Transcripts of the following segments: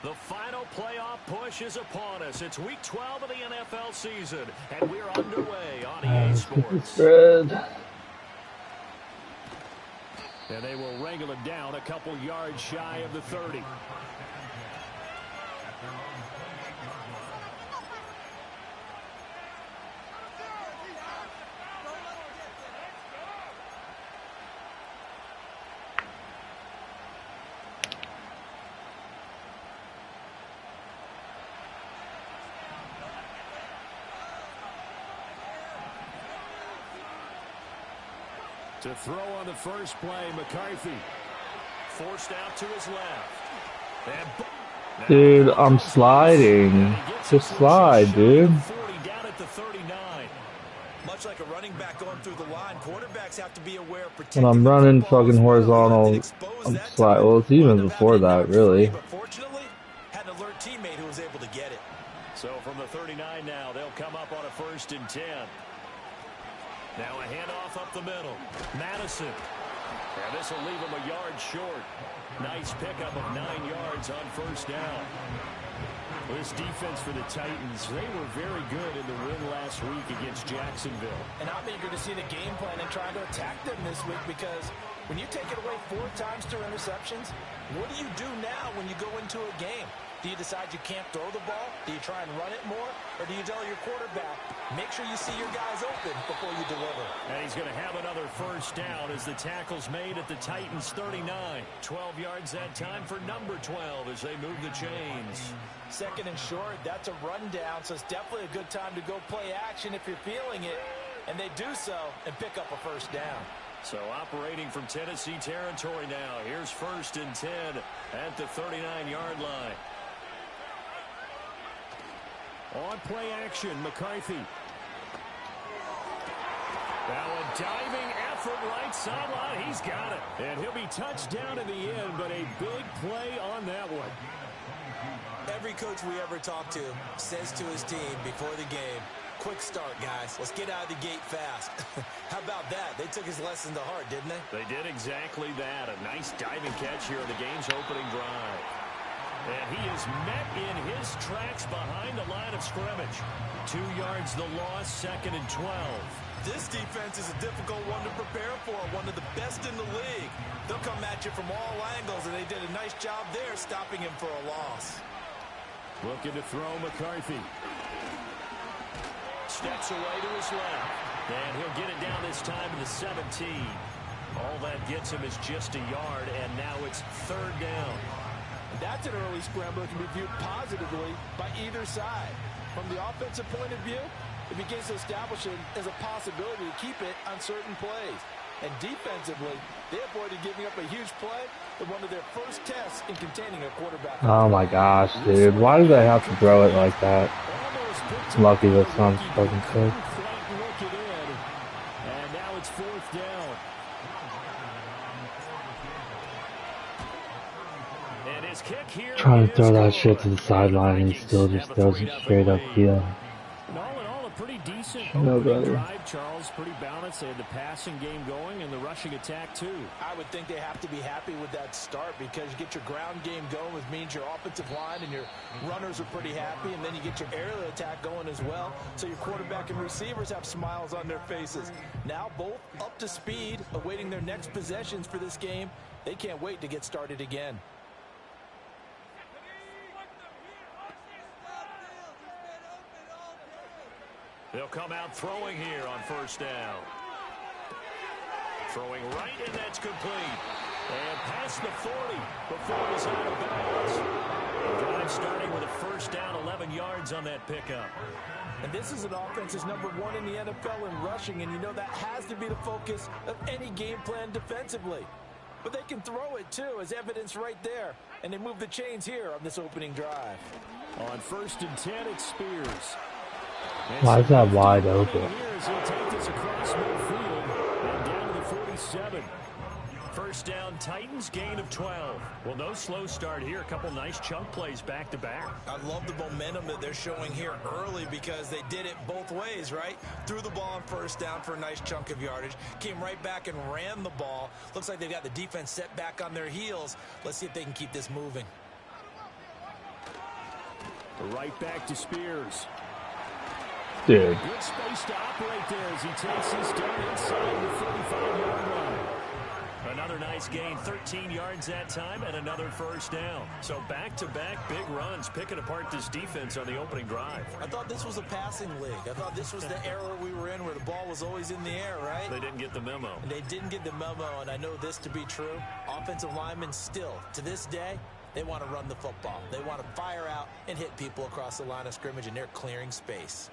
The final playoff push is upon us. It's week 12 of the NFL season, and we're underway on EA Sports. Spread. And they will wrangle it down a couple yards shy of the 30. To throw on the first play, McCarthy. Forced out to his left. Dude, I'm sliding. Just slide, dude. Down at the 39. Much like a running back going through the line, quarterbacks have to be aware of when I'm running fucking horizontal, I'm slide. Well, it's even before that, really. But fortunately, had an alert teammate who was able to get it. So from the 39 now, they'll come up on a 1st and 10. Now a handoff up the middle. Madison. And this will leave him a yard short. Nice pickup of 9 yards on 1st down. This defense for the Titans, they were very good in the win last week against Jacksonville. And I'm eager to see the game plan and try to attack them this week, because when you take it away 4 times through interceptions, what do you do now when you go into a game? Do you decide you can't throw the ball? Do you try and run it more? Or do you tell your quarterback, make sure you see your guys open before you deliver? And he's going to have another 1st down as the tackle's made at the Titans' 39. 12 yards that time for number 12 as they move the chains. 2nd and short, that's a rundown, so it's definitely a good time to go play action if you're feeling it. And they do so and pick up a 1st down. So operating from Tennessee territory now. Here's 1st and 10 at the 39-yard line. On play action, McCarthy. Now a diving effort right sideline. He's got it. And he'll be touched down in the end, but a big play on that one. Every coach we ever talk to says to his team before the game, quick start, guys. Let's get out of the gate fast. How about that? They took his lesson to heart, didn't they? They did exactly that. A nice diving catch here in the game's opening drive. And he is met in his tracks behind the line of scrimmage. 2 yards the loss, 2nd and 12. This defense is a difficult one to prepare for, one of the best in the league. They'll come at you from all angles, and they did a nice job there stopping him for a loss. Looking to throw McCarthy. Steps away to his left. And he'll get it down this time to the 17. All that gets him is just a yard, and now it's 3rd down. That's an early scramble that can be viewed positively by either side. From the offensive point of view, it begins to establish it as a possibility to keep it on certain plays. And defensively, they avoided giving up a huge play in one of their first tests in containing a quarterback. Oh my gosh, dude. Why do they have to throw it like that? It's lucky that's not fucking sick. And now it's 4th down. And his kick here. Trying to throw that shit to the sideline and he still just throws it straight up field. All in all, a pretty decent drive, Charles. Pretty balanced. They had the passing game going and the rushing attack too. I would think they have to be happy with that start, because you get your ground game going, which means your offensive line and your runners are pretty happy, and then you get your aerial attack going as well, so your quarterback and receivers have smiles on their faces. Now both up to speed, awaiting their next possessions for this game. They can't wait to get started again. They'll come out throwing here on 1st down. Throwing right, and that's complete. And past the 40 before it was out of bounds. The drive starting with a 1st down, 11 yards on that pickup. And this is an offense that's number 1 in the NFL in rushing, and you know that has to be the focus of any game plan defensively. But they can throw it too, as evidence right there. And they move the chains here on this opening drive. On 1st and 10, it's Spears. Why is that wide open? He'll take this across midfield and down to the 47. First down, Titans, gain of 12. Well, no slow start here. A couple nice chunk plays back-to-back. I love the momentum that they're showing here early because they did it both ways, right? Threw the ball on first down for a nice chunk of yardage. Came right back and ran the ball. Looks like they've got the defense set back on their heels. Let's see if they can keep this moving. Right back to Spears. Dude. Good space to operate there as he takes his start inside the 45-yard line. Another nice gain, 13 yards that time, and another first down. So back-to-back big runs, picking apart this defense on the opening drive. I thought this was a passing league. I thought this was the era we were in where the ball was always in the air, right? They didn't get the memo. They didn't get the memo, and I know this to be true. Offensive linemen still, to this day, they want to run the football. They want to fire out and hit people across the line of scrimmage, and they're clearing space.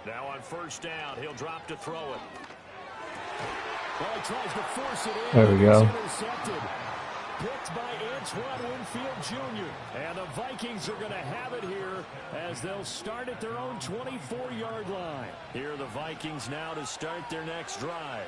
Now on first down, he'll drop to throw it. Well, he tries to force it in. There we go. Intercepted. Picked by Antoine Winfield Jr. And the Vikings are going to have it here as they'll start at their own 24-yard line. Here are the Vikings now to start their next drive.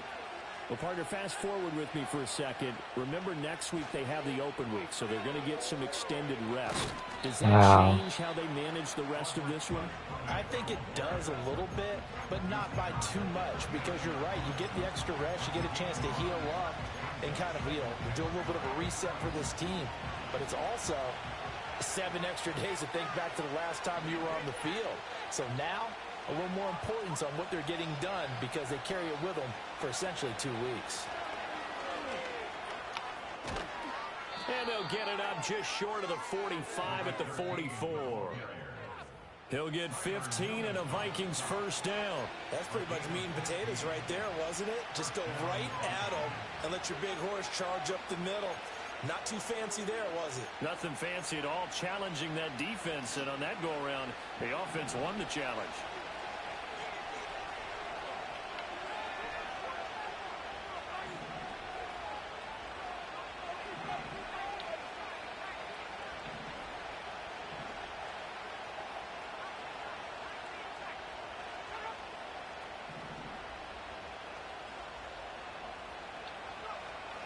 Well, partner, fast forward with me for a second. Remember, next week they have the open week, so they're going to get some extended rest. Does that change how they manage the rest of this one? I think it does a little bit, but not by too much, because you're right. You get the extra rest, you get a chance to heal up and kind of, do a little bit of a reset for this team. But it's also 7 extra days to think back to the last time you were on the field. So now, a little more importance on what they're getting done because they carry it with them for essentially 2 weeks. And they'll get it up just short of the 45 at the 44. He'll get 15 and a Vikings first down. That's pretty much meat and potatoes right there, wasn't it? Just go right at them and let your big horse charge up the middle. Not too fancy there, was it? Nothing fancy at all, challenging that defense. And on that go-around, the offense won the challenge.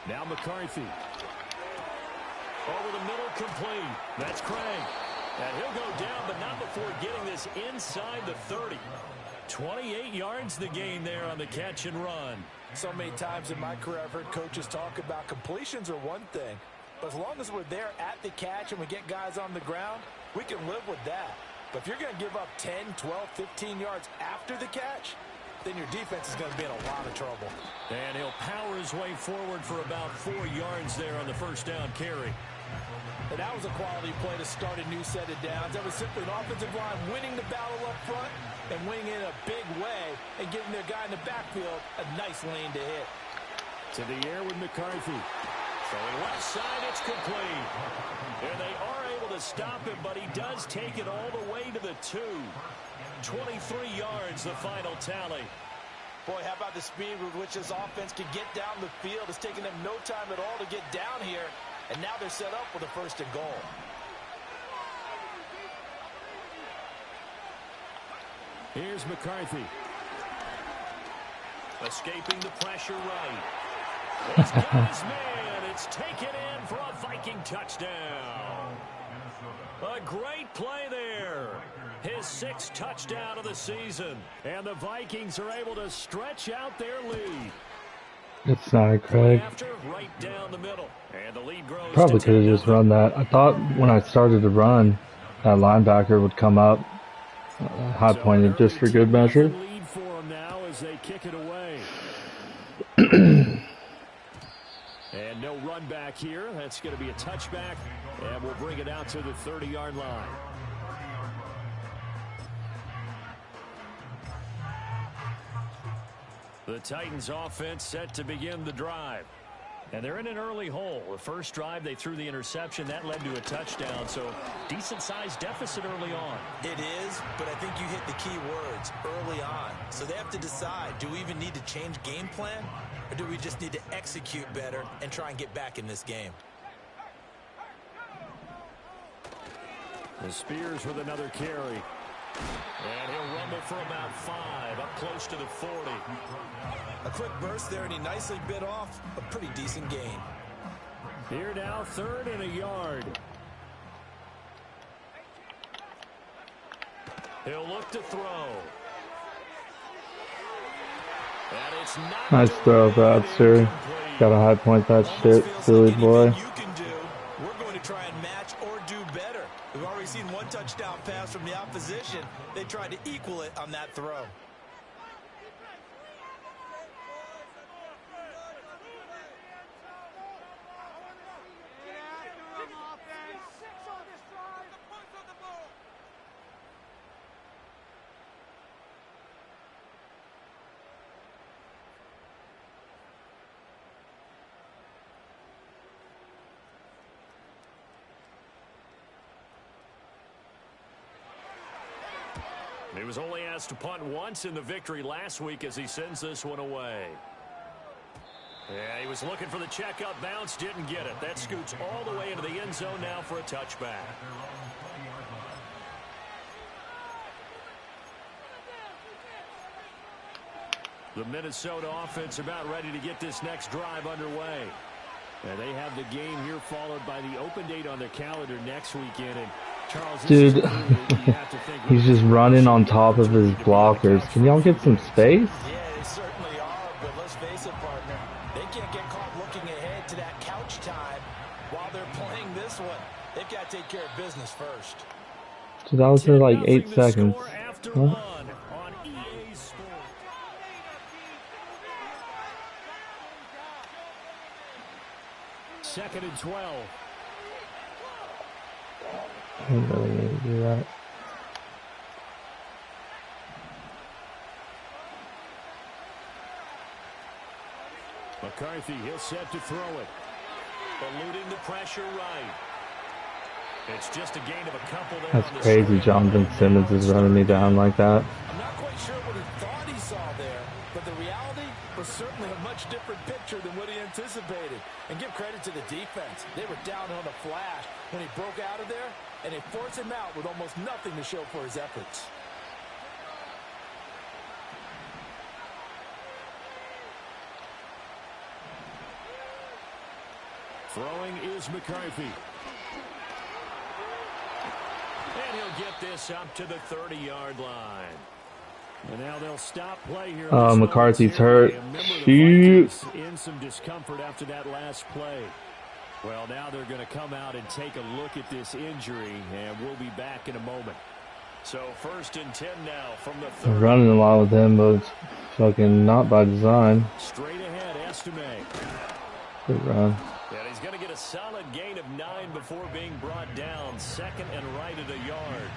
Now McCarthy. Over the middle, complete. That's Craig. And he'll go down, but not before getting this inside the 30. 28 yards the gain there on the catch and run. So many times in my career I've heard coaches talk about completions are one thing. But as long as we're there at the catch and we get guys on the ground, we can live with that. But if you're going to give up 10, 12, 15 yards after the catch, then your defense is going to be in a lot of trouble. And he'll power his way forward for about 4 yards there on the first down carry. And that was a quality play to start a new set of downs. That was simply an offensive line winning the battle up front and winning in a big way and giving their guy in the backfield a nice lane to hit. To the air with McCarthy. Throwing left side, it's complete. And they are able to stop him, but he does take it all the way to the 2. 23 yards, the final tally. Boy, how about the speed with which this offense can get down the field? It's taken them no time at all to get down here, and now they're set up with a first and goal. Here's McCarthy. Escaping the pressure right. He's got his man. It's taken in for a Viking touchdown. A great play there. His 6th touchdown of the season. And the Vikings are able to stretch out their lead. It's not Craig. After, right down the middle. And the lead grows. Probably could have just run that. I thought when I started to run, that linebacker would come up high pointed just for good measure. Lead for them now as they kick it away. And no run back here. That's going to be a touchback. And we'll bring it out to the 30-yard line. The Titans offense set to begin the drive. And they're in an early hole. The first drive, they threw the interception. That led to a touchdown. So decent-sized deficit early on. It is, but I think you hit the key words, early on. So they have to decide, do we even need to change game plan? Or do we just need to execute better and try and get back in this game? The Spears with another carry. And he'll rumble for about 5, up close to the 40. A quick burst there, and he nicely bit off a pretty decent gain. Here now, 3rd and a yard. He'll look to throw. And it's not Nice throw, Bradster. Gotta high point that shit, silly boy. You can do. We're going to try and match or do better. We've already seen one touchdown pass from the opposition. They tried to equal it on that throw. He was only asked to punt once in the victory last week as he sends this one away. Yeah, he was looking for the checkup bounce, didn't get it. That scoots all the way into the end zone now for a touchback. The Minnesota offense about ready to get this next drive underway. And they have the game here followed by the open date on their calendar next weekend. And Charles, dude, he's just running on top of his blockers. Can y'all get some space? Yeah, they certainly are, but let's face it, partner. They can't get caught looking ahead to that couch time while they're playing this one. They've got to take care of business first. Dude, that was for like 8 seconds. What? Second and 12. I don't really need to do that. McCarthy, he'll set to throw it. Eluding the pressure right. It's just a gain of a couple there. That's crazy. Jonathan Simmons is running me down like that. I'm not quite sure what he thought he saw there, but the reality was certainly a much different picture than what he anticipated. And give credit to the defense. They were down on a flash when he broke out of there, and they forced him out with almost nothing to show for his efforts. Throwing is McCarthy. And he'll get this up to the 30-yard line. And now they'll stop play here. McCarthy's hurt. Shoot. In some discomfort after that last play. Well, now they're going to come out and take a look at this injury, and we'll be back in a moment. So 1st and 10 now from the 30. I'm running a lot with him, but it's fucking not by design. Straight ahead, Estime. Good run. And he's going to get a solid gain of 9 before being brought down. 2nd and right at a yard.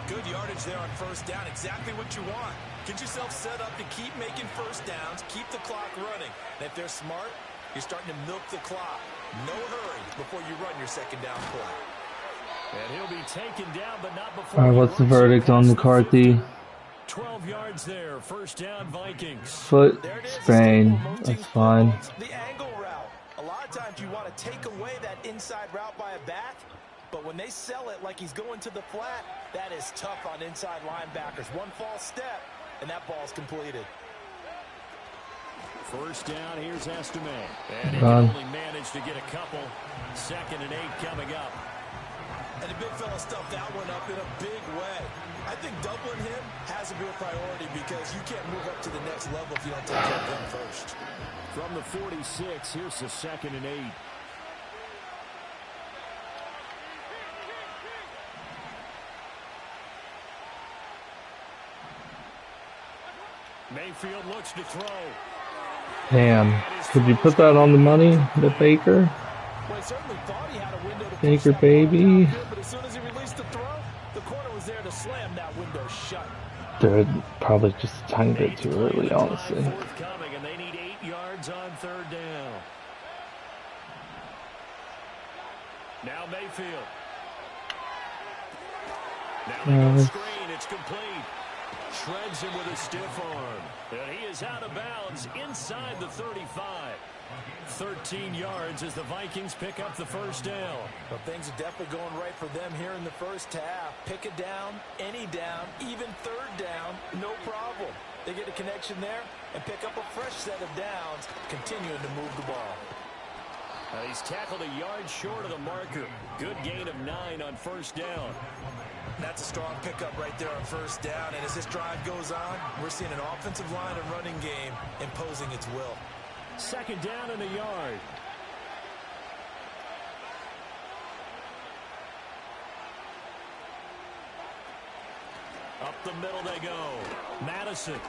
Good yardage there on 1st down. Exactly what you want. Get yourself set up to keep making 1st downs. Keep the clock running. And if they're smart, you're starting to milk the clock. No hurry before you run your 2nd down play. And he'll be taken down, but not before. All right, what's the verdict on McCarthy? 12 yards there. 1st down, Vikings. Foot sprain. That's fine. The angle route. A lot of times you want to take away that inside route by a back, but when they sell it like he's going to the flat, that is tough on inside linebackers. One false step, and that ball's completed. 1st down, here's Estime. And he can only manage to get a couple. 2nd and 8 coming up. And the big fella stuffed that one up in a big way. I think doubling him has to be a priority because you can't move up to the next level if you don't take care of him first. From the 46, here's the 2nd and 8. Mayfield looks to throw. Damn. Could you put that on the money, the Baker? Well, he certainly thought he had a window to Baker, baby. but as soon as he released the throw, the corner was there to slam that window shut. Dude, probably just a tiny bit too early, honestly. Forthcoming, and they need 8 yards on 3rd down. Now Mayfield. Now they go screen. It's complete. Shreds him with a stiff arm. And he is out of bounds inside the 35. 13 yards as the Vikings pick up the first down. Well, things are definitely going right for them here in the first half. Pick a down, any down, even third down, no problem. They get a connection there and pick up a fresh set of downs, continuing to move the ball. He's tackled a yard short of the marker. Good gain of 9 on first down. That's a strong pickup right there on first down. And as this drive goes on, we're seeing an offensive line and running game imposing its will. Second down and a yard. Up the middle they go. Madison.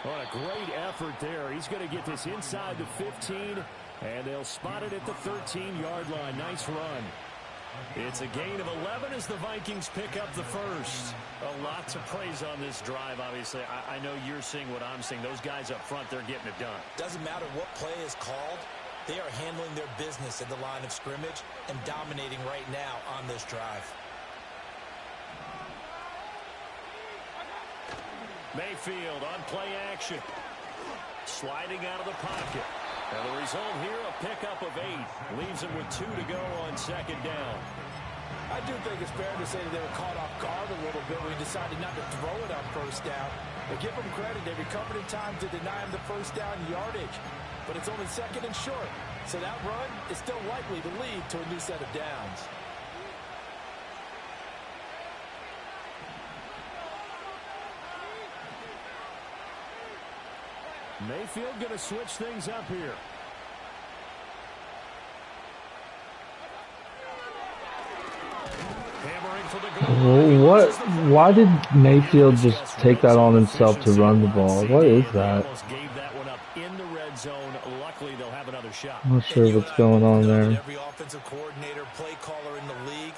What a great effort there. He's going to get this inside the 15, and they'll spot it at the 13-yard line. Nice run. It's a gain of 11 as the Vikings pick up the first. A lot to praise on this drive, obviously. I know you're seeing what I'm seeing. Those guys up front, they're getting it done. Doesn't matter what play is called. They are handling their business at the line of scrimmage and dominating right now on this drive. Mayfield on play action. Sliding out of the pocket. And the result here, a pickup of 8. Leaves him with 2 to go on second down. I do think it's fair to say that they were caught off guard a little bit when he decided not to throw it on first down. But give them credit. They recovered in time to deny him the first down yardage. But it's only second and short. So that run is still likely to lead to a new set of downs. Mayfield going to switch things up here. Hammering for the goal. What? Why did Mayfield just take that on himself to run the ball? What is that? Gave that one up in the red zone. Luckily, they'll have another shot. I'm not sure what's going on there. Every offensive coordinator, play caller in the league,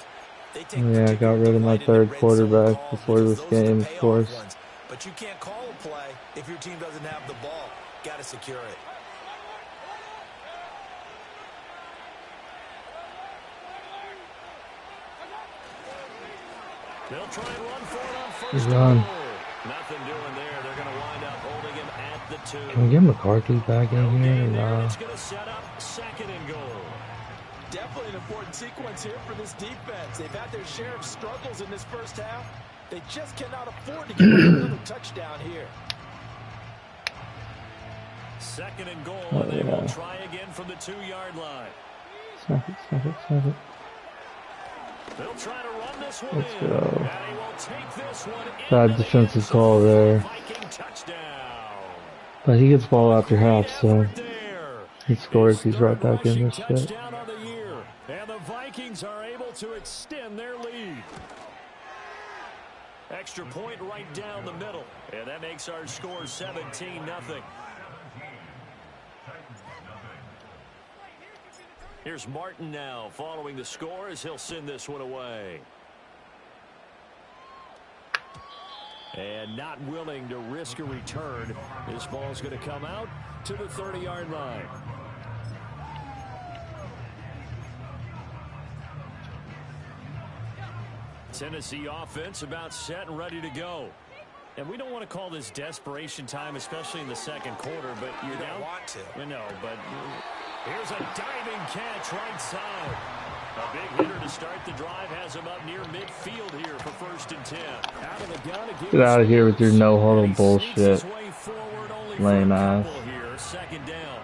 they take Yeah, I got rid of my third quarterback before this game, of course. But you can't call a play if your team doesn't have the ball. Got to secure it. They'll try and run for it on first. He's done. Nothing doing there. They're going to wind up holding him at the 2. Can we get McCarthy back in here? No. It's going to set up second and goal. Definitely an important sequence here for this defense. They've had their share of struggles in this first half. They just cannot afford to give another touchdown here. Second and goal, and they will try again from the 2-yard line. Snap it. They'll try to run this one Let's in. go. And he will take this one Bad defensive call there. Viking touchdown. But he gets ball after half, so he scores. He's right back in this bit. Touchdown on the year, and the Vikings are able to extend their lead. Extra point right down the middle, and that makes our score 17-0. Here's Martin now following the score as he'll send this one away. And not willing to risk a return. This ball's going to come out to the 30-yard line. Tennessee offense about set and ready to go. And we don't want to call this desperation time, especially in the second quarter, but you don't want to. I know, but here's a diving catch right side. A big hitter to start the drive has him up near midfield here for 1st and 10. Out of the gun again. Get out of here with your no-huddle bullshit. Lame ass. Here, second down.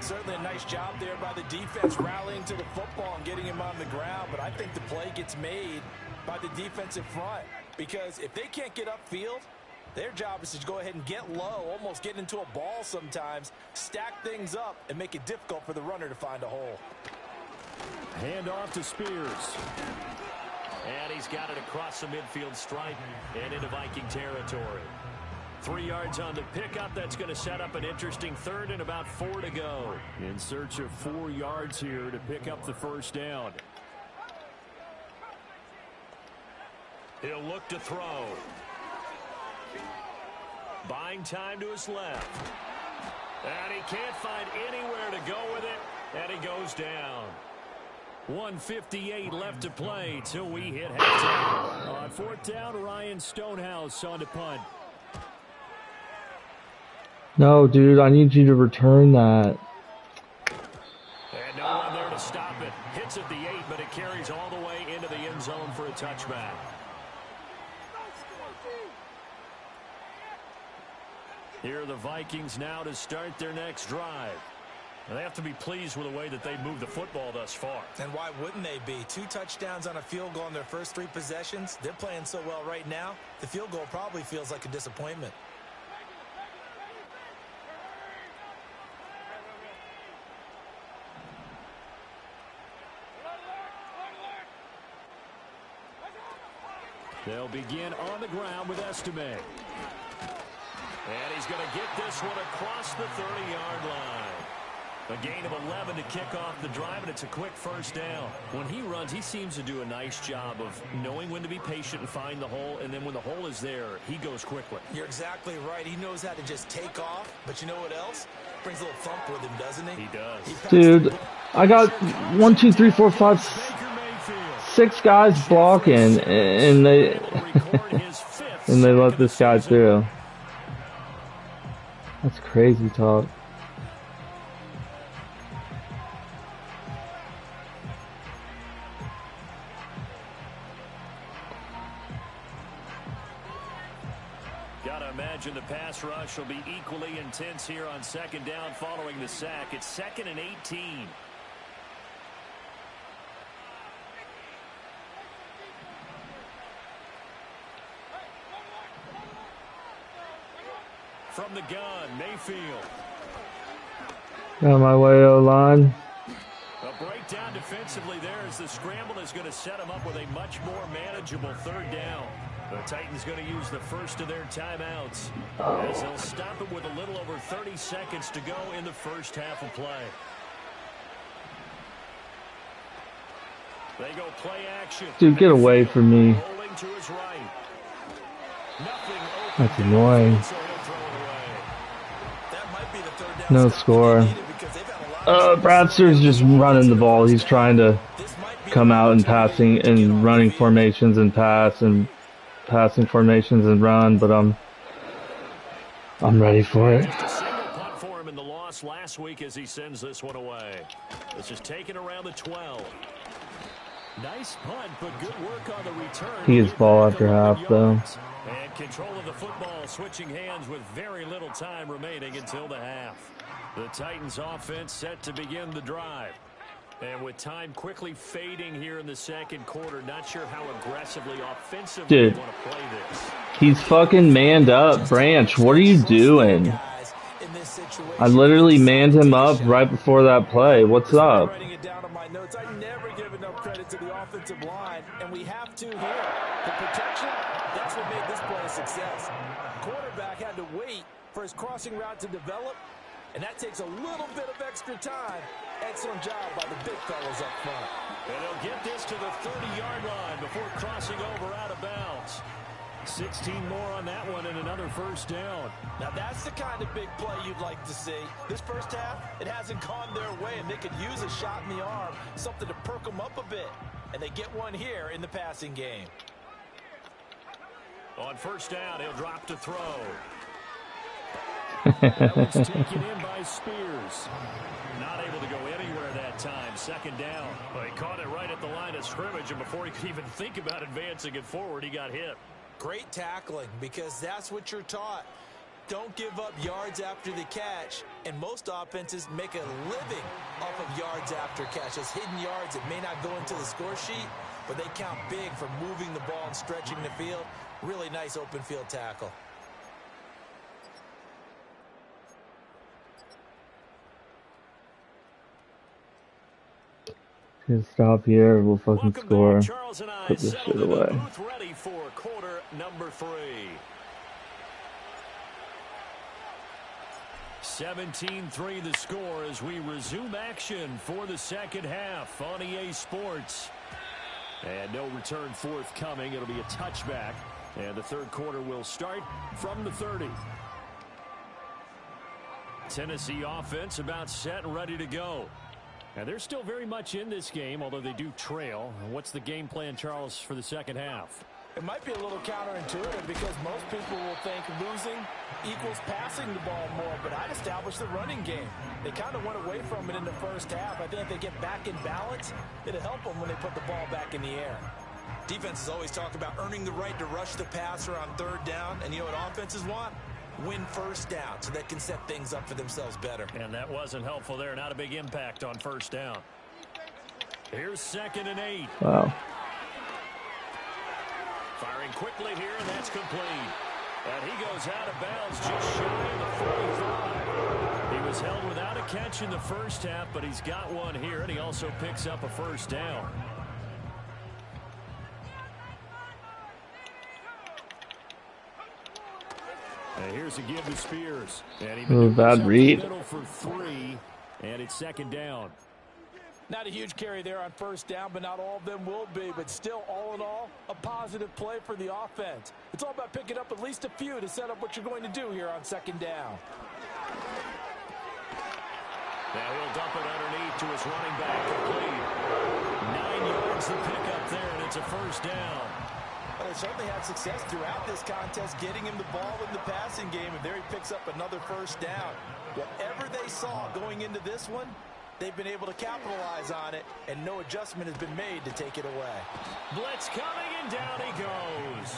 Certainly a nice job there by the defense rallying to the football and getting him on the ground, but I think the play gets made by the defensive front because if they can't get upfield, their job is to go ahead and get low, almost get into a ball sometimes, stack things up, and make it difficult for the runner to find a hole. Hand off to Spears. And he's got it across the midfield stripe and into Viking territory. 3 yards on the pickup. That's going to set up an interesting third and about 4 to go. In search of 4 yards here to pick up the first down. He'll look to throw. Buying time to his left. And he can't find anywhere to go with it. And he goes down. 1:58 left to play till we hit halftime. On 4th down, Ryan Stonehouse on to punt. No, dude, I need you to return that. And no one there to stop it. Hits at the 8, but it carries all the way into the end zone for a touchback. Here are the Vikings now to start their next drive. And they have to be pleased with the way that they've moved the football thus far. And why wouldn't they be? 2 touchdowns on a field goal in their first 3 possessions. They're playing so well right now, the field goal probably feels like a disappointment. They'll begin on the ground with Estime. And he's going to get this one across the 30-yard line. A gain of 11 to kick off the drive, and it's a quick first down. When he runs, he seems to do a nice job of knowing when to be patient and find the hole, and then when the hole is there, he goes quickly. You're exactly right. He knows how to just take off, but you know what else? Brings a little thump with him, doesn't he? He does. Dude, I got 1, 2, 3, 4, 5, 6 guys blocking, and they and they let this guy through. That's crazy talk. Gotta imagine the pass rush will be equally intense here on second down following the sack. It's 2nd and 18. From the gun, Mayfield. Got my way, O-line. A breakdown defensively there as the scramble is going to set them up with a much more manageable 3rd down. The Titans going to use the first of their timeouts as they'll stop it with a little over 30 seconds to go in the first half of play. They go play action. Dude, get away from me. Rolling to his right. Nothing open. That's annoying. So he'll throw it away. That might be the 3rd down No stop score. they needed because they've had a lot of Bradster's just running the ball. He's trying to come out and passing and running formations and pass and passing formations and run, but I'm ready for it. Just a single punt for him in the loss last week as he sends this one away. This is taken around the 12. Nice punt, but good work on the return. He gets ball after half, though. And control of the football switching hands with very little time remaining until the half. The Titans offense set to begin the drive. And with time quickly fading here in the second quarter, not sure how aggressively offensively you want to play this. He's fucking manned up. Branch, what are you doing? I literally manned him up right before that play. What's up? Writing it down on my notes. I never give enough credit to the offensive line, and we have to here. The protection, that's what made this play a success. Quarterback had to wait for his crossing route to develop, and that takes a little bit of extra time. Excellent job by the big fellas up front. And he'll get this to the 30-yard line before crossing over out of bounds. 16 more on that one and another first down. Now that's the kind of big play you'd like to see. This first half, it hasn't gone their way, and they could use a shot in the arm, something to perk them up a bit. And they get one here in the passing game. On first down, he'll drop to throw. That was taken in by Spears. Not able to go anywhere that time. Second down. Well, he caught it right at the line of scrimmage, and before he could even think about advancing it forward, he got hit. Great tackling, because that's what you're taught. Don't give up yards after the catch, and most offenses make a living off of yards after catch. Those hidden yards that may not go into the score sheet, but they count big for moving the ball and stretching the field. Really nice open field tackle. Stop here, we'll fucking Welcome score. back. Charles and I Put this settled shit in the away. booth ready for quarter number 3. 17-3 the score as we resume action for the second half on EA Sports. And no return forthcoming. It'll be a touchback. And the third quarter will start from the 30. Tennessee offense about set and ready to go. And they're still very much in this game, although they do trail. What's the game plan, Charles, for the second half? It might be a little counterintuitive because most people will think losing equals passing the ball more, but I'd establish the running game. They kind of went away from it in the first half. I think if they get back in balance, it'll help them when they put the ball back in the air. Defenses always talk about earning the right to rush the passer on third down, and you know what offenses want? Win first down so they can set things up for themselves better. And that wasn't helpful there. Not a big impact on first down. Here's 2nd and 8. Wow. Firing quickly here, and that's complete. And he goes out of bounds just shy of the 45. He was held without a catch in the first half, but he's got one here, and he also picks up a first down. And here's a give to Spears. And he bad read. For 3, and it's 2nd down. Not a huge carry there on first down, but not all of them will be. But still, all in all, a positive play for the offense. It's all about picking up at least a few to set up what you're going to do here on 2nd down. Now he'll dump it underneath to his running back, complete. 9 yards to pick up there, and it's a first down. Well, they certainly had success throughout this contest getting him the ball in the passing game, and there he picks up another first down. Whatever they saw going into this one, they've been able to capitalize on it, and no adjustment has been made to take it away. Blitz coming, and down he goes.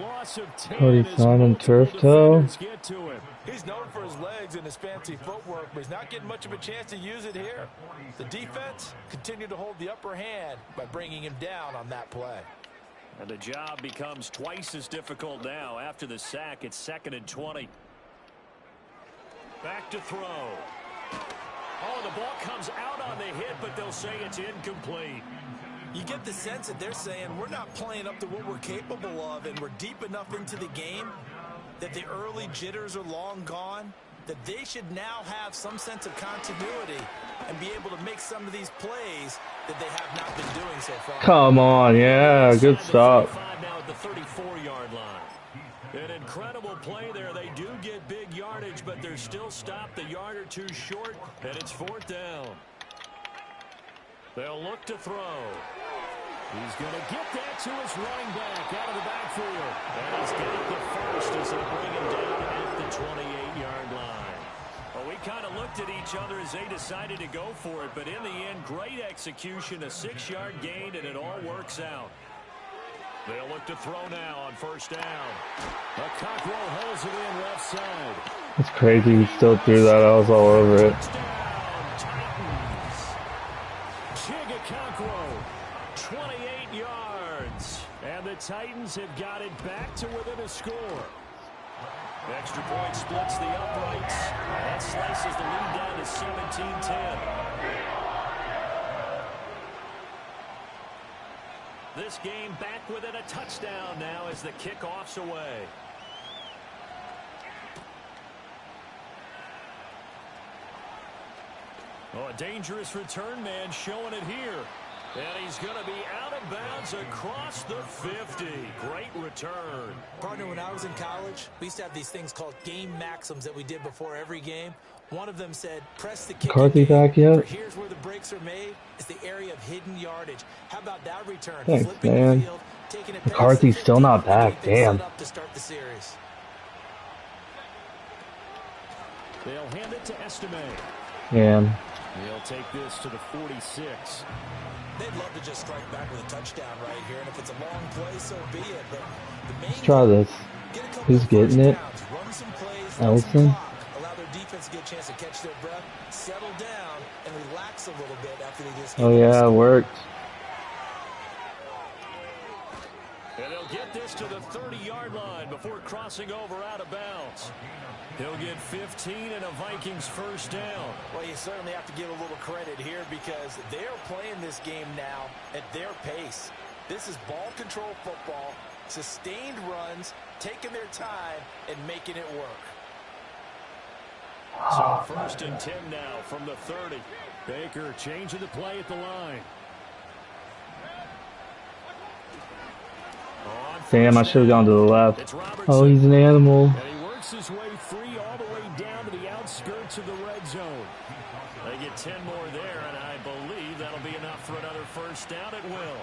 Loss of 10. Cody Simon turf toe. Get to him. He's known for his legs and his fancy footwork, but he's not getting much of a chance to use it here. The defense continued to hold the upper hand by bringing him down on that play. And the job becomes twice as difficult now. After the sack, it's 2nd and 20. Back to throw. Oh, the ball comes out on the hit, but they'll say it's incomplete. You get the sense that they're saying we're not playing up to what we're capable of, and we're deep enough into the game that the early jitters are long gone, that they should now have some sense of continuity and be able to make some of these plays that they have not been doing so far. Come on, yeah, good stop. Now at the 34-yard line. An incredible play there. They do get big yardage, but they're still stopped a yard or two short, and it's 4th down. They'll look to throw. He's going to get that to his running back out of the backfield. And he's got the first as they bring him down at the 28-yard line. Well, we kind of looked at each other as they decided to go for it, but in the end, great execution, a 6-yard gain, and it all works out. They'll look to throw now on first down. A Cockrell holds it in left side. It's crazy he still threw that. I was all over it. Cockrell, 28 yards. And the Titans have got it back to within a score. Extra point splits the uprights. That slices the lead down to 17-10. This game back within a touchdown now as the kickoff's away. Oh, a dangerous return man showing it here. And he's going to be out of bounds across the 50. Great return. Partner, when I was in college, we used to have these things called game maxims that we did before every game. One of them said, press the kick. McCarthy back yet? Here's where the breaks are made. It's the area of hidden yardage. How about that return? Thanks, Flipping man. the field, taking it McCarthy's still not back. Damn. Up to start the series. They'll hand it to Estime. Man. He'll take this to the 46. They'd love to just strike back with a touchdown right here, and if it's a long play, so be it. But the main Let's try this. Who's getting it? Run some plays, Ellison? allow their defense to get a chance to catch their breath, settle down, and relax a little bit after they just. Oh yeah, it worked. And they'll get this to the 30-yard line before crossing over out of bounds. He'll get 15 and a Vikings first down. Well, you certainly have to give a little credit here because they're playing this game now at their pace. This is ball control football, sustained runs, taking their time, and making it work. So first and 10 now from the 30. Baker changing the play at the line. Damn, I should have gone to the left. Oh, he's an animal. And he works his way free all the way down to the outskirts of the red zone. They get 10 more there, and I believe that'll be enough for another first down. It will.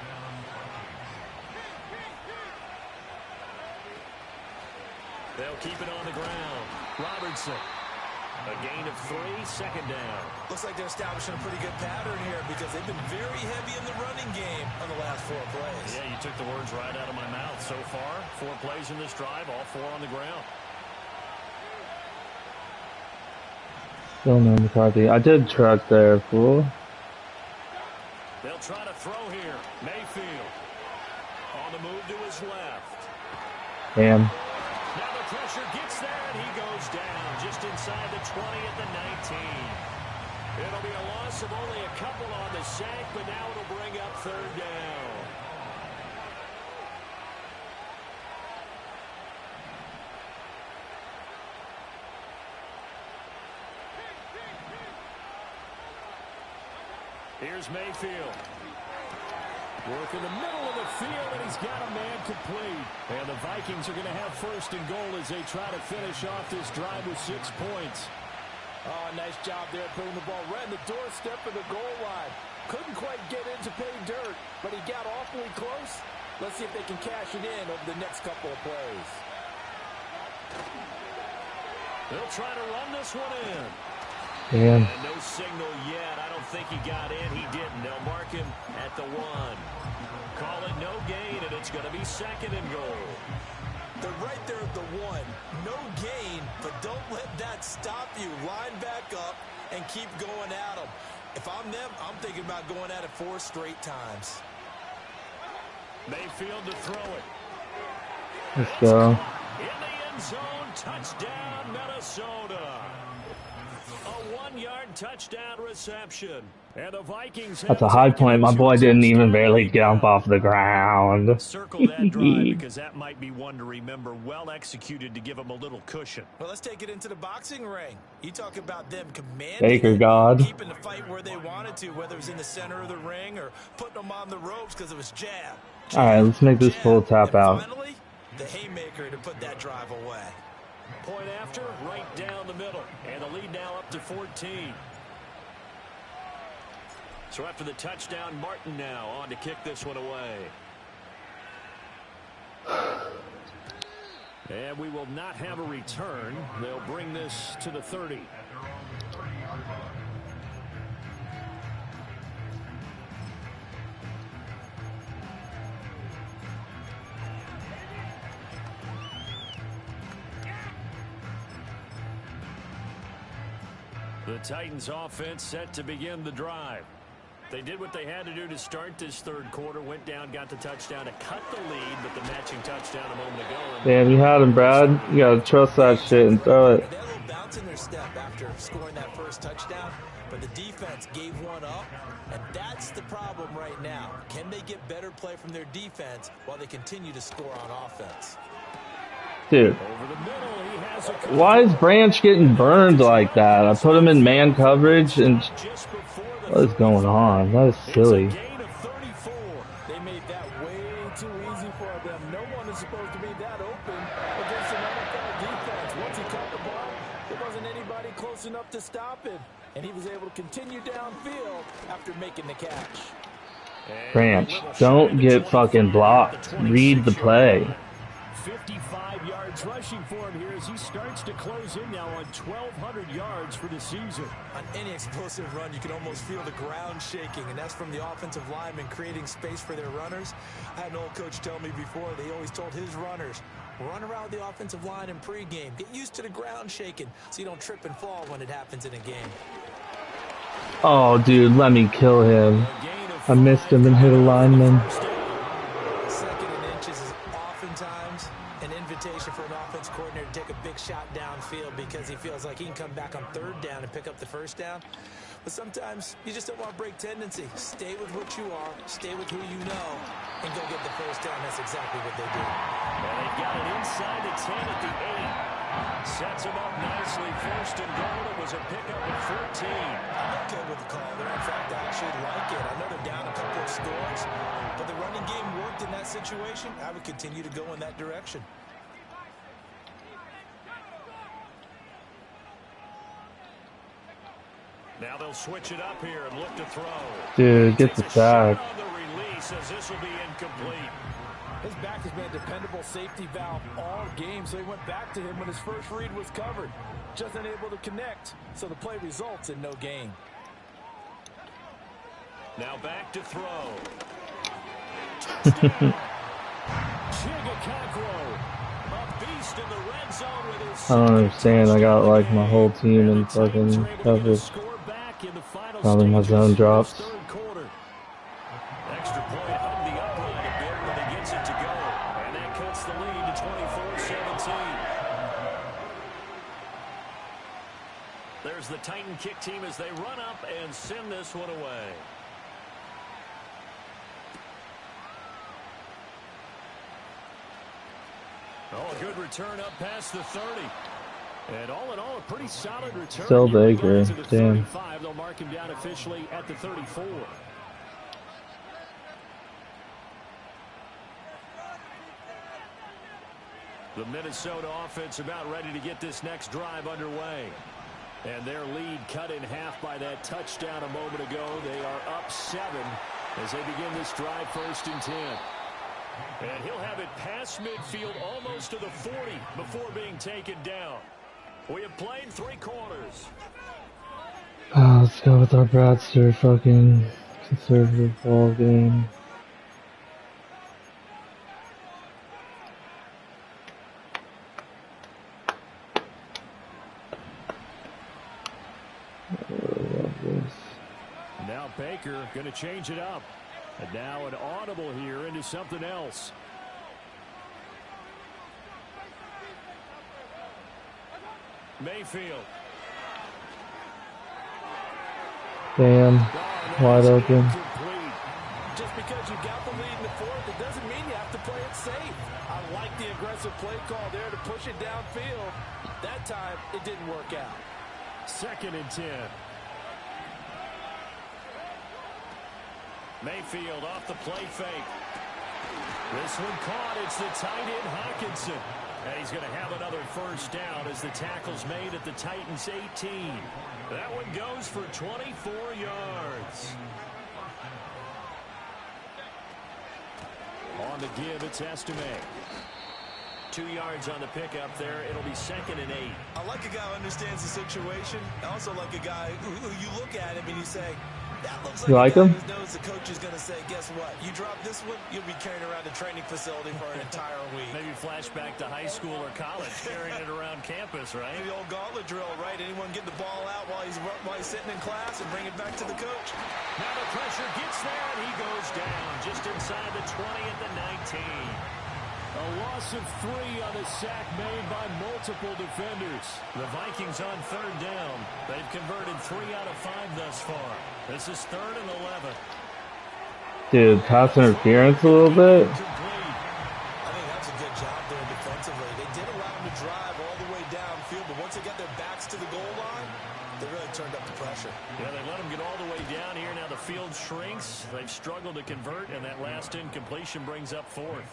They'll keep it on the ground. Robertson. A gain of 3, second down. Looks like they're establishing a pretty good pattern here because they've been very heavy in the running game on the last 4 plays. Yeah, you took the words right out of my mouth. So far, 4 plays in this drive, all 4 on the ground. Still no McCarthy. I did track there, fool. They'll try to throw here. Mayfield. On the move to his left. Damn. Now the pressure gets there, and he goes down just inside the 20 at the 19. It'll be a loss of only a couple on the sack, but now it'll bring up third down. Here's Mayfield. Work in the middle of the field, and he's got a man complete. And the Vikings are going to have first and goal as they try to finish off this drive with 6 points. Oh, nice job there putting the ball right in the doorstep of the goal line. Couldn't quite get in to pay dirt, but he got awfully close. Let's see if they can cash it in over the next couple of plays. They'll try to run this one in. Damn. And no signal yet. I don't think he got in. He didn't. They'll mark him at the 1. Call it no gain, and it's going to be second and goal. They're right there at the 1. No gain, but don't let that stop you. Line back up and keep going at them. If I'm them, I'm thinking about going at it 4 straight times. Mayfield to throw it. Let's go. In the end zone, touchdown, Minnesota. A 1-yard touchdown reception. And the Vikings. That's a high point. My boy didn't even barely jump off the ground. Circle that drive because that might be one to remember. Well executed to give him a little cushion. Well, let's take it into the boxing ring. You talk about them commanding Baker God. keeping the fight where they wanted to, whether it was in the center of the ring or putting them on the ropes because it was jab. All right, let's make this full tap out. Finally, the haymaker to put that drive away. Point after, right down the middle. And the lead now up to 14. So after the touchdown, Martin now on to kick this one away. And we will not have a return. They'll bring this to the 30. The Titans offense set to begin the drive. They did what they had to do to start this third quarter, went down, got the touchdown to cut the lead, but the matching touchdown a moment ago. Damn, you had him, Brad. You gotta trust that shit and throw it. They had a little bounce in their step after scoring that first touchdown, but the defense gave one up, and that's the problem right now. Can they get better play from their defense while they continue to score on offense? Dude, Over the middle, he has a why is Branch getting burned like that? I put him in man coverage, and just before the what is going on? That is silly. It's a gain of 34. They made that way too easy for them. No one is supposed to be that open against an NFL defense. Once he caught the ball, there wasn't anybody close enough to stop him, and he was able to continue downfield after making the catch. Branch, don't get fucking blocked. Read the play. 55 yards rushing for him here as he starts to close in now on 1,200 yards for the season. On any explosive run, you can almost feel the ground shaking, and that's from the offensive linemen creating space for their runners. I had an old coach tell me before, they always told his runners, run around the offensive line in pregame. Get used to the ground shaking so you don't trip and fall when it happens in a game. Oh, dude, let me kill him. I missed him and hit a lineman. Second and inches is oftentimes an invitation for an offense coordinator to take a big shot downfield because he feels like he can come back on third down and pick up the first down. But sometimes you just don't want to break tendency. Stay with what you are, stay with who you know, and go get the first down. That's exactly what they do. And they've got it inside the 10 at the 8. Sets him up nicely. First and goal. It was a pickup at 14. I'm okay with the call there. In fact, I actually like it. I know they're down a couple of scores, but the running game worked in that situation. I would continue to go in that direction. Now they'll switch it up here and look to throw. Dude, get the sack. On the release as this will be incomplete. His back has been a dependable safety valve all game, so he went back to him when his first read was covered. Just unable to connect, so the play results in no gain. Now back to throw. Touchdown. A beast in the red zone with his I don't understand. I got like my whole team in fucking coverage. Probably my zone drops. Extra point hung the upright a bit when he gets it to go. And that cuts the lead to 24-17. There's the Titan kick team as they run up and send this one away. Oh, a good return up past the 30. And all in all, a pretty solid return. Still Baker. Damn. They'll mark him down officially at the 34. The Minnesota offense about ready to get this next drive underway. And their lead cut in half by that touchdown a moment ago. They are up 7 as they begin this drive 1st and 10. And he'll have it past midfield almost to the 40 before being taken down. We have played 3 quarters. Let's go with our Bradster fucking conservative ball game. Now Baker going to change it up. And now an audible here into something else. Mayfield. Damn. Wide open. Just because you got the lead in the 4th, it doesn't mean you have to play it safe. I like the aggressive play call there to push it downfield. That time, it didn't work out. 2nd and 10. Mayfield off the play fake. This one caught. It's the tight end Hawkinson. And he's going to have another first down as the tackle's made at the Titans' 18. That one goes for 24 yards. On the give, it's Estime. 2 yards on the pickup there. It'll be 2nd and 8. I like a guy who understands the situation. I also like a guy who you look at him and you say, that looks like you like him? Who knows the coach is going to say, guess what? You drop this one, you'll be carrying around a training facility for an entire week. Maybe flashback to high school or college, carrying it around campus, right? The old gauntlet drill, right? Anyone get the ball out while he's sitting in class and bring it back to the coach. Now the pressure gets there, and he goes down just inside the 20 at the 19. A loss of 3 on a sack made by multiple defenders. The Vikings on 3rd down. They've converted 3 out of 5 thus far. This is 3rd and 11. Dude, pass interference a little bit. I think that's a good job there defensively. They did allow them to drive all the way downfield, but once they got their backs to the goal line, they really turned up the pressure. Yeah, they let them get all the way down here. Now the field shrinks. They've struggled to convert, and that last incompletion brings up 4th.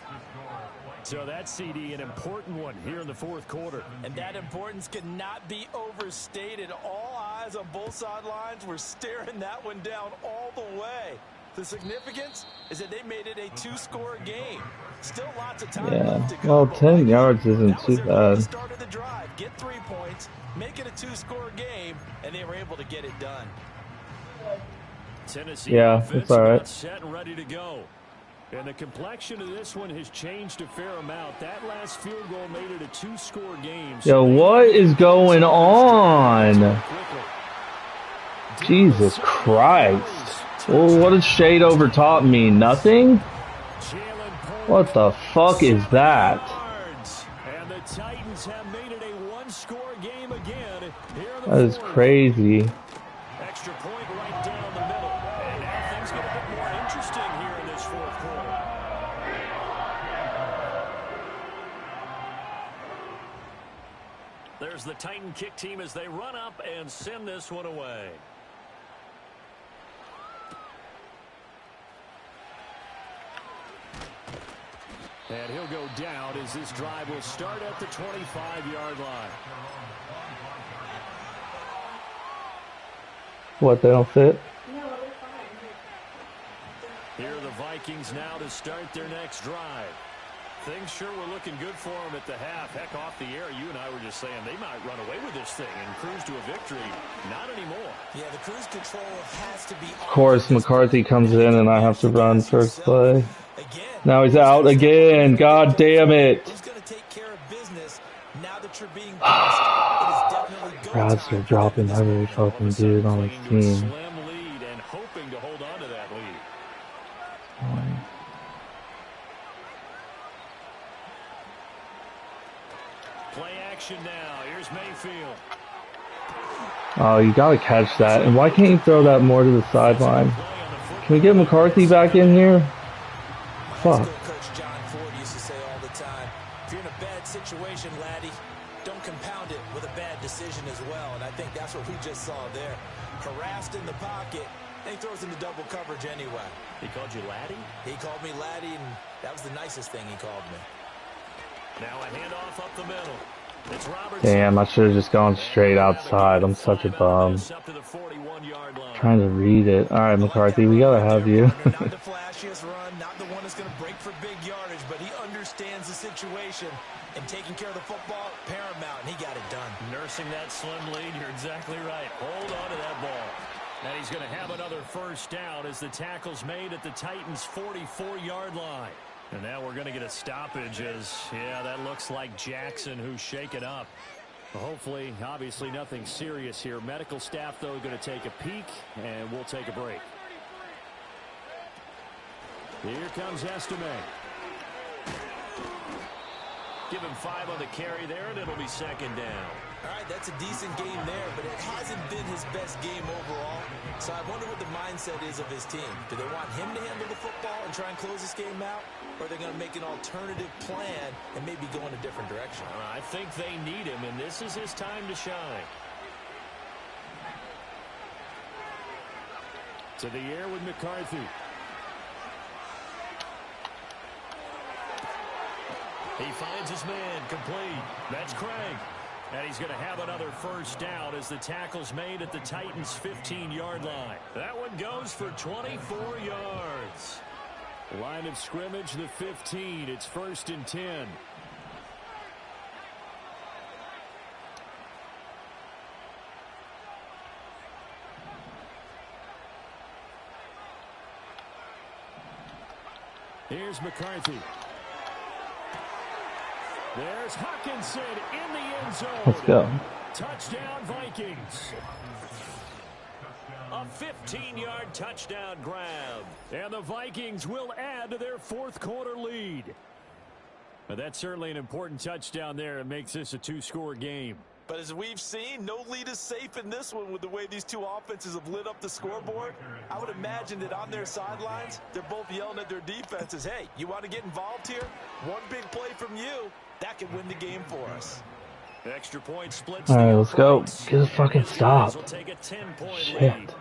So that CD, an important one here in the 4th quarter. And that importance cannot be overstated. All eyes on both sidelines were staring that one down all the way. The significance is that they made it a 2-score game. Still lots of time left to go. Well, 10 yards isn't too bad. Start of the drive, get 3 points, make it a 2-score game, and they were able to get it done. Tennessee it's all right. Set and ready to go. And the complexion of this one has changed a fair amount. That last field goal made it a 2-score game. Yo, what is going on? Jesus Christ. Well, what does shade over top mean? Nothing? What the fuck is that? And the Titans have made it a 1-score game again. That is crazy. Extra point right down the middle. And now things get a bit more interesting here in this 4th quarter. There's the Titan kick team as they run up and send this one away. And he'll go down as this drive will start at the 25-yard line. What, they don't fit? Here are the Vikings now to start their next drive. Things sure were looking good for him at the half. Heck, off the air, you and I were just saying they might run away with this thing and cruise to a victory. Not anymore. Yeah, the cruise control has to be. Of course, McCarthy comes in and I have to run first play. Now he's out again. God damn it. Who's going to take care of business now that you're being pressed? It is definitely go Rats are dropping every fucking dude on his team. Slim lead and hoping to hold on to that lead. Play action now. Here's Mayfield. Oh, you gotta catch that. And why can't you throw that more to the sideline? Can we get McCarthy back in here? Fuck. Coach John Ford used to say all the time, if you're in a bad situation, laddie, don't compound it with a bad decision as well. And I think that's what we just saw there. Harassed in the pocket, and he throws into double coverage anyway. He called you laddie? He called me laddie, and that was the nicest thing he called me. Now a handoff up the middle. It's Robertson. Damn, I should have just gone straight outside. I'm such a bum. Trying to read it. Alright, McCarthy, we gotta have you. Not the flashiest run, not the one that's going to break for big yardage, but he understands the situation, and taking care of the football, paramount, and he got it done. Nursing that slim lead, you're exactly right. Hold on to that ball. And he's going to have another first down as the tackle's made at the Titans' 44-yard line. And now we're going to get a stoppage as, yeah, that looks like Jackson who's shaken up. Hopefully, obviously nothing serious here. Medical staff, though, going to take a peek, and we'll take a break. Here comes Estime. Give him 5 on the carry there, and it'll be second down. All right, that's a decent game there, but it hasn't been his best game overall. So I wonder what the mindset is of his team. Do they want him to handle the football and try and close this game out? Or are they going to make an alternative plan and maybe go in a different direction? I think they need him, and this is his time to shine. To the air with McCarthy. He finds his man complete. That's Craig. And he's going to have another first down as the tackle's made at the Titans' 15-yard line. That one goes for 24 yards. Line of scrimmage, the 15. It's 1st and 10. Here's McCarthy. There's Hawkinson in the end zone. Let's go. Touchdown, Vikings. A 15-yard touchdown grab. And the Vikings will add to their 4th quarter lead. But that's certainly an important touchdown there. It makes this a 2-score game. But as we've seen, no lead is safe in this one with the way these two offenses have lit up the scoreboard. I would imagine that on their sidelines, they're both yelling at their defenses, hey, you want to get involved here? One big play from you, that could win the game for us. Extra point splits. All right, let's go. Get a fucking stop. Will take a 10-point Shit. lead.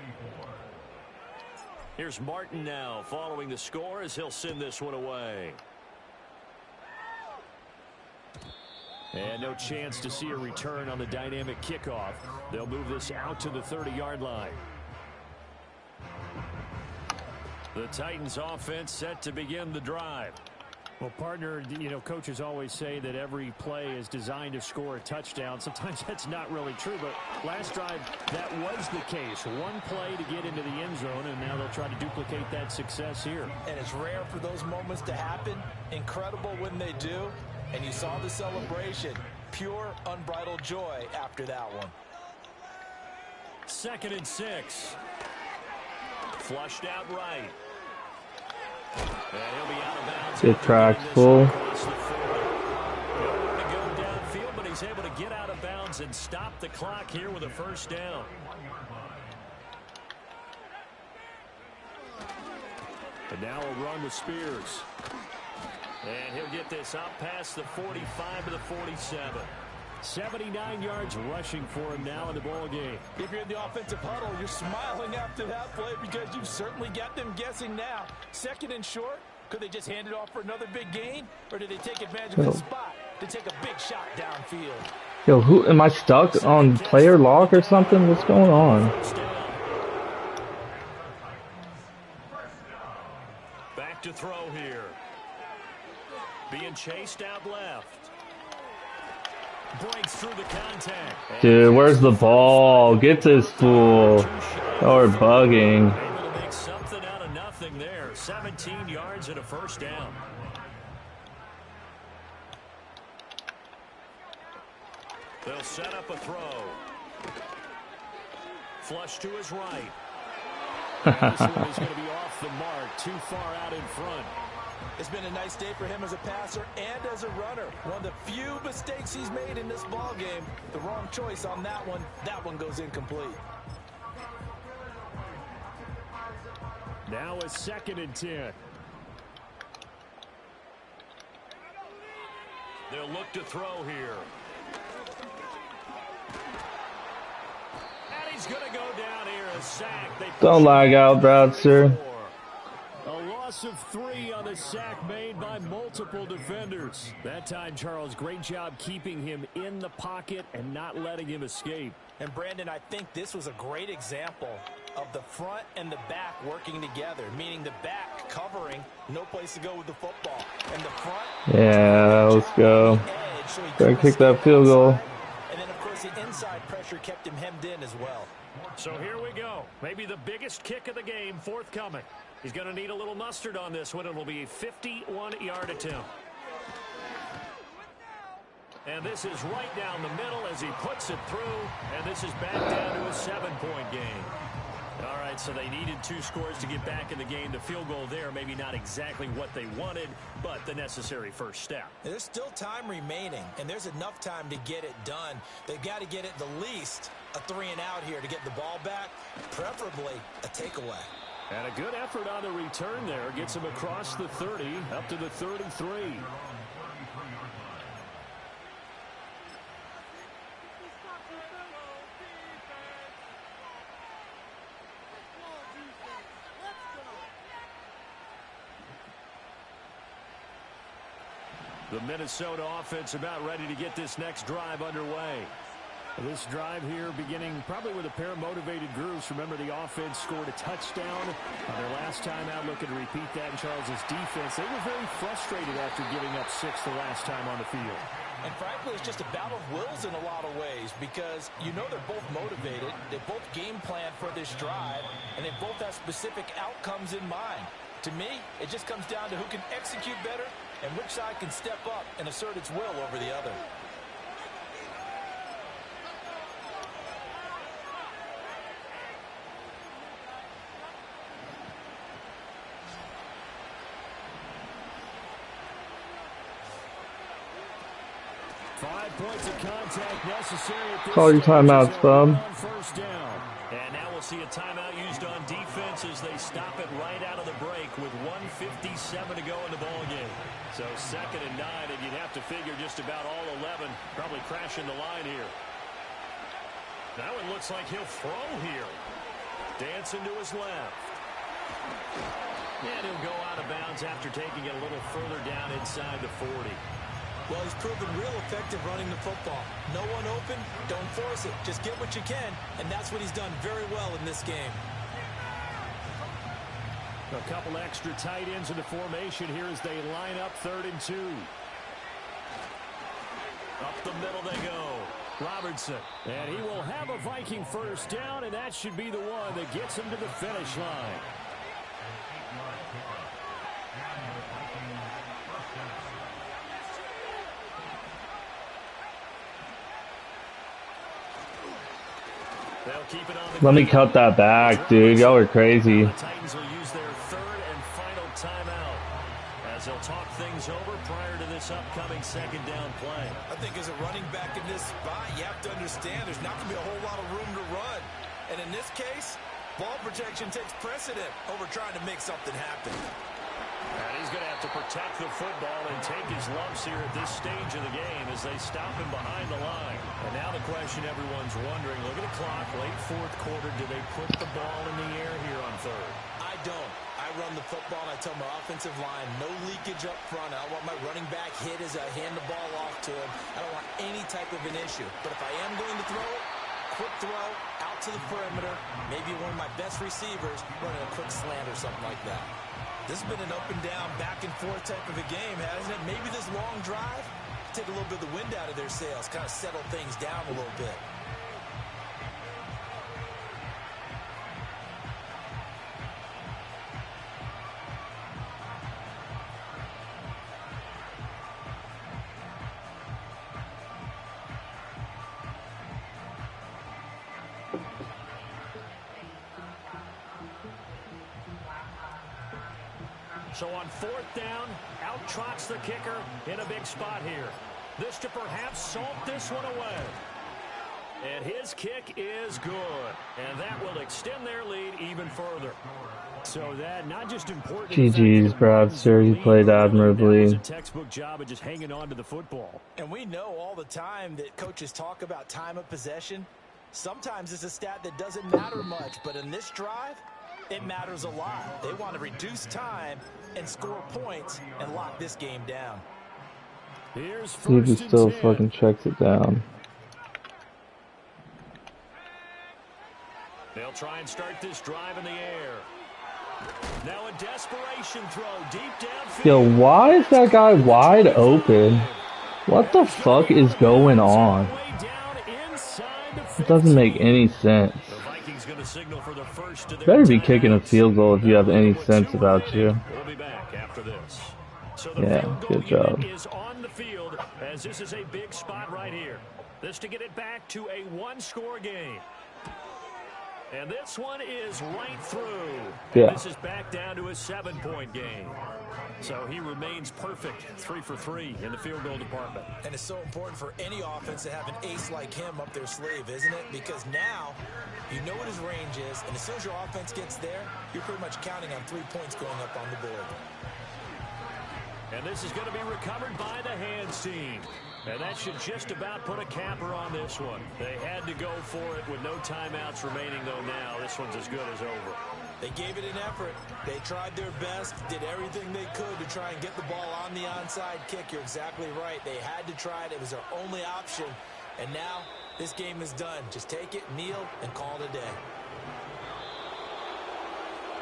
Here's Martin now following the score as he'll send this one away. And no chance to see a return on the dynamic kickoff. They'll move this out to the 30-yard line. The Titans offense set to begin the drive. Well, partner, you know, coaches always say that every play is designed to score a touchdown. Sometimes that's not really true, but last drive, that was the case. One play to get into the end zone, and now they'll try to duplicate that success here. And it's rare for those moments to happen. Incredible when they do. And you saw the celebration. Pure, unbridled joy after that one. 2nd and 6. Flushed out right. And he'll be out of bounds. Good tracks, full. Nowhere to go downfield, but he's able to get out of bounds and stop the clock here with a first down. And now a run with Spears. And he'll get this up past the 45 to the 47. 79 yards rushing for him now in the ball game. If you're in the offensive huddle, you're smiling after that play because you've certainly got them guessing now. 2nd and short, could they just hand it off for another big gain? Or did they take advantage of the spot to take a big shot downfield? Yo, who am I stuck on player lock or something? What's going on? Back to throw here. Being chased out left. Breaks through the contact. Dude, where's the ball? Get this fool. Or bugging. Able to make something out of nothing there. 17 yards and a first down. They'll set up a throw. Flush to his right. This one is going to be off the mark. Too far out in front. It's been a nice day for him as a passer and as a runner. One of the few mistakes he's made in this ball game. The wrong choice on that one. That one goes incomplete. Now a 2nd and 10. They'll look to throw here. And he's going to go down here. A sack. Don't lag out, Bradster. A loss of 3 on the sack made by multiple defenders. That time, Charles, great job keeping him in the pocket and not letting him escape. And Brandon, I think this was a great example of the front and the back working together, meaning the back covering, no place to go with the football, and the front. Yeah, let's go. Gotta kick that field goal. And then, of course, the inside pressure kept him hemmed in as well. So here we go. Maybe the biggest kick of the game forthcoming. He's going to need a little mustard on this one. It'll be a 51-yard attempt. And this is right down the middle as he puts it through. And this is back down to a 7-point game. All right, so they needed 2 scores to get back in the game. The field goal there, maybe not exactly what they wanted, but the necessary first step. There's still time remaining, and there's enough time to get it done. They've got to get it the least a 3-and-out here to get the ball back, preferably a takeaway. And a good effort on the return there. Gets him across the 30, up to the 33. The Minnesota offense about ready to get this next drive underway. This drive here beginning probably with a pair of motivated groups. Remember, the offense scored a touchdown on their last time out. Looking to repeat that in Charles's defense. They were very frustrated after giving up 6 the last time on the field. And frankly, it's just a battle of wills in a lot of ways because you know they're both motivated. They both game plan for this drive, and they both have specific outcomes in mind. To me, it just comes down to who can execute better and which side can step up and assert its will over the other. Points of contact necessary at this Call your timeouts, bub. First down. And now we'll see a timeout used on defense as they stop it right out of the break with 1:57 to go in the ball game. So 2nd and 9, and you'd have to figure just about all 11 probably crashing the line here. That one looks like he'll throw here. Dancing to his left. And he'll go out of bounds after taking it a little further down inside the 40. Well, he's proven real effective running the football. No one open, don't force it. Just get what you can, and that's what he's done very well in this game. A couple extra tight ends in the formation here as they line up 3rd and 2. Up the middle they go. Robertson. And he will have a Viking first down, and that should be the one that gets him to the finish line. Let me cut that back, dude. Y'all are crazy. The Titans will use their 3rd and final timeout as they'll talk things over prior to this upcoming 2nd down play. I think as a running back in this spot, you have to understand there's not going to be a whole lot of room to run. And in this case, ball protection takes precedent over trying to make something happen. And he's going to have to protect the football and take his lumps here at this stage of the game as they stop him behind the line. And now the question everyone's wondering, look at the clock, late 4th quarter, do they put the ball in the air here on 3rd? I don't. I run the football and I tell my offensive line, no leakage up front. I don't want my running back hit as I hand the ball off to him. I don't want any type of an issue. But if I am going to throw it, quick throw out to the perimeter. Maybe one of my best receivers running a quick slant or something like that. This has been an up and down, back and forth type of a game, hasn't it? Maybe this long drive take a little bit of the wind out of their sails, kind of settle things down a little bit. So on 4th down, out trots the kicker in a big spot here. This to perhaps salt this one away. And his kick is good. And that will extend their lead even further. So that not just important. GG's, Bradster. You played admirably. That was a textbook job of just hanging on to the football. And we know all the time that coaches talk about time of possession. Sometimes it's a stat that doesn't matter much, but in this drive, it matters a lot. They want to reduce time and score points and lock this game down. Here's See if he first and still 10. fucking checks it down. They'll try and start this drive in the air. Now a desperation throw deep downfield. Yo, why is that guy wide open? What the fuck is going on? It doesn't make any sense. Better be kicking a field goal if you have any sense about you. We'll be back after this. So the Yeah, field goal good job. unit is on the field as this is a big spot right here. This to get it back to a one-score game. And this one is right through. Yeah. This is back down to a 7-point game. So he remains perfect, 3 for 3 in the field goal department. And it's so important for any offense to have an ace like him up their sleeve, isn't it? Because now you know what his range is, and as soon as your offense gets there, you're pretty much counting on 3 points going up on the board. And this is going to be recovered by the hands team. And that should just about put a capper on this one. They had to go for it with no timeouts remaining, though now this one's as good as over. They gave it an effort. They tried their best, did everything they could to try and get the ball on the onside kick. You're exactly right. They had to try it. It was their only option. And now this game is done. Just take it, kneel, and call it a day.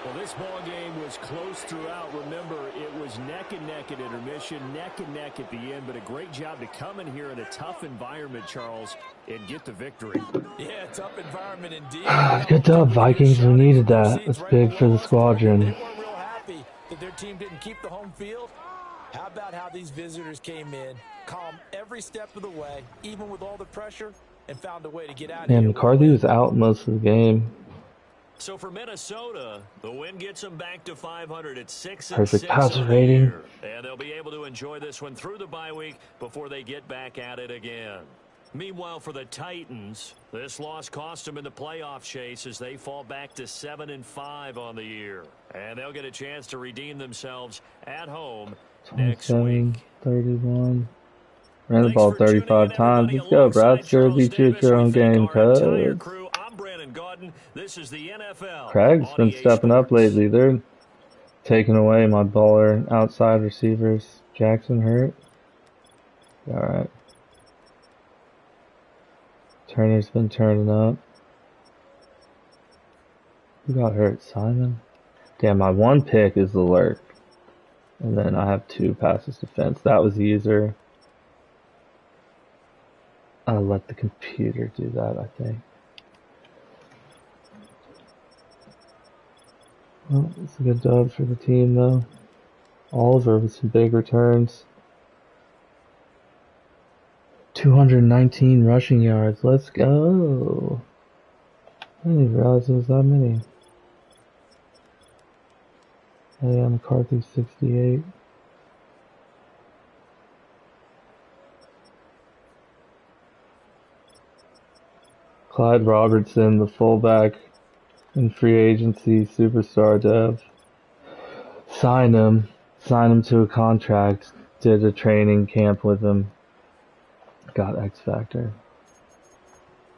Well, this ball game was close throughout. Remember, it was neck and neck at intermission, neck and neck at the end, but a great job to come in here in a tough environment, Charles, and get the victory. Yeah, tough environment indeed. Good job, Vikings. We needed that. That's big for the squadron. They weren't real happy that their team didn't keep the home field. How about how these visitors came in, calm every step of the way, even with all the pressure, and found a way to get out of here. Man, McCarthy was out most of the game. So for Minnesota, the win gets them back to 500 at 6 and Perfect 6 passer on the rating. year. And they'll be able to enjoy this one through the bye week before they get back at it again. Meanwhile, for the Titans, this loss cost them in the playoff chase as they fall back to 7 and 5 on the year. And they'll get a chance to redeem themselves at home next 27, week. 31. Ran the ball 35 times. Let's go, Bradster. Beat you at your own game, cuz. This is the NFL. Craig's been stepping up lately. They're taking away my baller outside receivers. Jackson hurt. Alright. Turner's been turning up. Who got hurt? Simon? Damn, my one pick is the lurk. And then I have 2 passes defense. That was easier. I'll let the computer do that, I think. Well, it's a good job for the team, though. Oliver with some big returns. 219 rushing yards. Let's go. I didn't even realize there was that many. Oh yeah, McCarthy 68. Clyde Robertson, the fullback in free agency, superstar dev. Signed him to a contract, did a training camp with him. Got X Factor.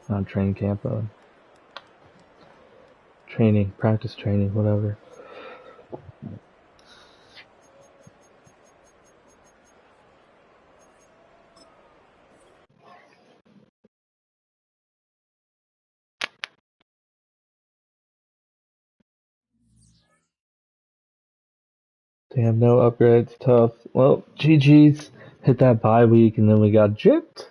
Not training camp, training, practice training, whatever. Damn, no upgrades. Tough. Well, GG's. Hit that bye week and then we got gypped.